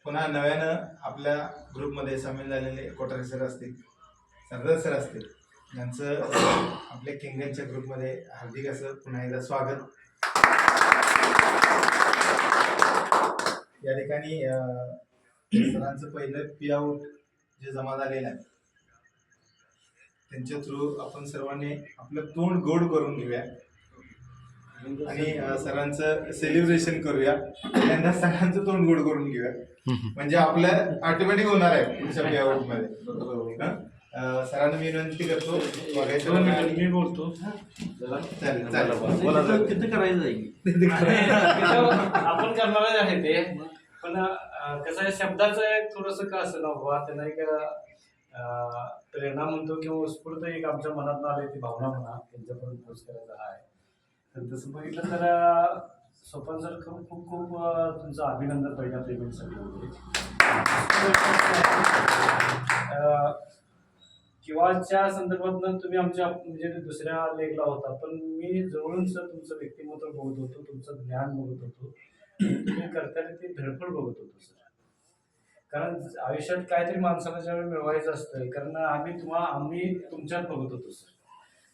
पुन्हा नव्यानं आपल्या ग्रुपमध्ये सामील झालेले कोठारे सर असतील, सरदार सर असतील, यांचं आपल्या किंगनच्या ग्रुपमध्ये हार्दिक असं पुन्हा एकदा स्वागत. या ठिकाणी सरांचं पहिलं पे आउट जे जमा झालेलं आहे त्यांच्या थ्रू आपण सर्वांनी आपलं तोंड गोड करून घेऊया आणि सरांचं सेलिब्रेशन करूया. त्यांना सगळ्यांचं तोंड गोड करून घेऊया, म्हणजे आपलं ऑटोमॅटिक होणार आहे पुढच्या पे आउट मध्ये. सरांना मी विनंती करतो, मी बोलतो. किती करायचं आपण करणारच आहे ते, पण कसं आहे शब्दाचं एक थोडस का असं ना बाबा त्यांना एक प्रेरणा म्हणतो किंवा उत्स्फूर्त एक आमच्या मनात आले ती भावना म्हणा त्यांच्यापर्यंत पोच करायचा आहे. तर तसं बघितलं तर सोपान सर खूप खूप खूप तुमचं अभिनंदन पहिल्या पेमेंटसाठी वगैरे. किंवाच्या संदर्भात तुम्ही आमच्या म्हणजे दुसऱ्या लेखला होता, पण मी जवळून सर तुमचं व्यक्तिमत्व बघत होतो, तुमचं ज्ञान बघत होतो, तुम्ही करताना ती धडपड बघत होतो सर. कारण आयुष्यात काहीतरी माणसाला ज्यावेळी मिळवायचं असतं, कारण आम्ही तुमच्यात बघत होतो सर.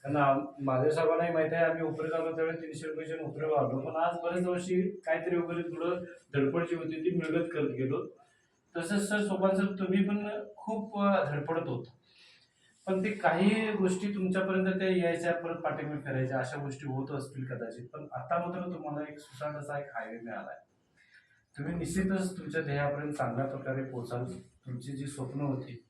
कारण माझ्या साहेबांनाही माहिती आहे, आम्ही उपरे झालो त्यावेळी 300 रुपयाच्या उपरे वाढलो, पण आज बरेच वर्षी काहीतरी वगैरे थोडं धडपड जी होती ती मिळत करत गेलो. तसंच सर सोपान सर तुम्ही पण खूप धडपडत होता, पण ते काही गोष्टी तुमच्यापर्यंत त्या यायच्या, परत पाठीमागे फिरायच्या, अशा गोष्टी होत असतील कदाचित. पण आता मात्र तुम्हाला एक सुसाट असा एक हायवे मिळाला आहे. तुम्ही निश्चितच तुमच्या ध्येयापर्यंत चांगल्या प्रकारे पोहोचाल. तुमची जी स्वप्न होती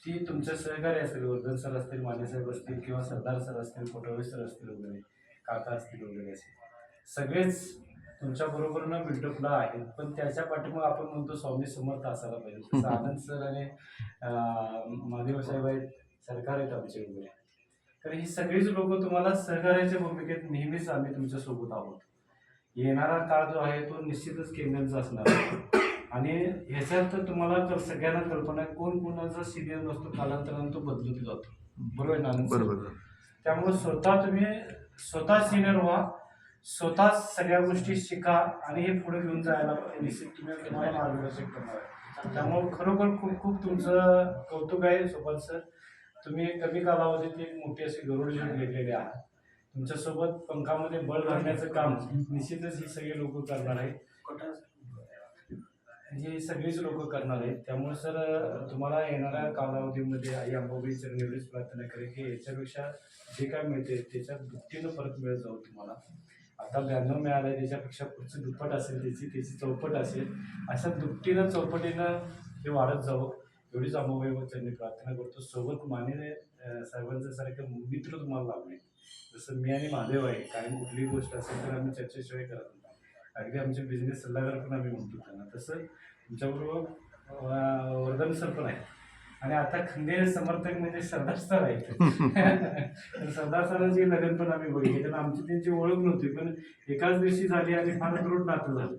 ती तुमच्या सहकारी असतील, वर्धन सर असतील, मानेसाहेब असतील, किंवा सरदार सर असतील, कोटवळे सर असतील वगैरे, काका असतील वगैरे, असे सगळेच तुमच्या बरोबरनं बिल्डअपला आहेत. पण त्याच्या पाठीमागे आपण म्हणतो स्वामी समर्थ असायला पाहिजे. तसं आनंद सर आणि महादेव साहेब आहेत, सरकार आहेत आमचे वगैरे. तर ही सगळीच लोक तुम्हाला सहकार्याच्या भूमिकेत नेहमीच आम्ही तुमच्या सोबत आहोत. येणारा काळ जो आहे तो निश्चितच केंद्रांचा असणार आहे. आणि ह्याच्यात तुम्हाला सगळ्यांना कल्पना आहे, कोण कोणाचा सिनियर नसतो, कालांतराने तो बदलत जातो. बरोबर आहे ना? बरोबर. त्यामुळे तुम्ही स्वतः सिनियर व्हा, स्वतः सगळ्या गोष्टी शिका आणि हे पुढे घेऊन जायला निश्चित तुम्हाला मार्गदर्शन करणार आहे. त्यामुळे खरोखर खूप खूप तुमचं कौतुक आहे सोपान सर. तुम्ही कमी कालावधीत एक मोठी अशी गरुड घेऊन घेतलेली आहात. तुमच्यासोबत पंखामध्ये बळ घालण्याचं काम निश्चितच ही सगळी लोक करणार आहेत, ही सगळीच लोक करणार आहेत. त्यामुळे सर तुम्हाला येणाऱ्या कालावधीमध्ये आई अंबाबाई चरणी एवढीच प्रार्थना करेल की याच्यापेक्षा जे काय मिळते त्याच्या दुपटीनं परत मिळत जाऊ तुम्हाला. आता 92 मिळालं आहे, त्याच्यापेक्षा पुढचं दुप्पट असेल, त्याची चौपट असेल, अशा दुपटीनं चौपटीनं हे वाढत जावं एवढीच अंबाबाई चरणी प्रार्थना करतो. सोबत माने साहेबांचं सारखं मित्र तुम्हाला लाभले. जसं मी आणि महादेव आहे, कायम कुठलीही गोष्ट असेल तर आम्ही चर्चेशिवाय करत नाही. अगदी आमचे बिझनेस सल्लागार पण आम्ही म्हणतो त्यांना. तसं तुमच्याबरोबर वर्धन सर पण आहे आणि आता खंदे समर्थक म्हणजे सरदार सर आहेत. सरदार सरांची लग्न पण आम्ही बघितली, कारण आमची त्यांची ओळख नव्हती, पण एकाच दिवशी झाली आणि फार दृढ नातं झालं.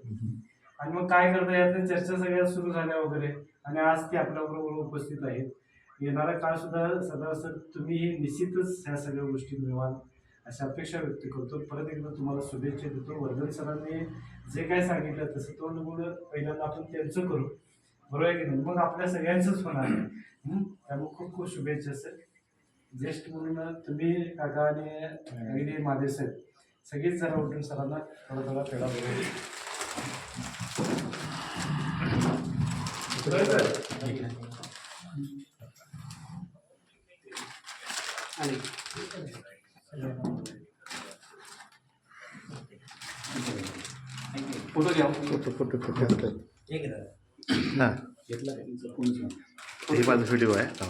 आणि मग काय करता यात चर्चा सगळ्या सुरू झाल्या वगैरे, आणि आज ते आपल्याबरोबर उपस्थित आहेत. येणारा काळ सुद्धा सरदार सर तुम्ही निश्चितच ह्या सगळ्या गोष्टी मिळवाल अशी अपेक्षा व्यक्त करतो. परत एकदा तुम्हाला शुभेच्छा देतो. वर्धन सरांनी जे काय सांगितलं तसं तोंड गोड पहिल्यांदा आपण त्यांचं करू, बरोबर आहे की नाही, मग आपल्या सगळ्यांचंच होणार आहे. त्यामुळे खूप खूप शुभेच्छा सर. ज्येष्ठ म्हणून तुम्ही काका आणि महादेव साहेब सगळीच जरा उठून सरांना थोडा थोडा पेढा बरोबर. फोटो घ्या. फोटो हां, हे माझा व्हिडिओ आहे.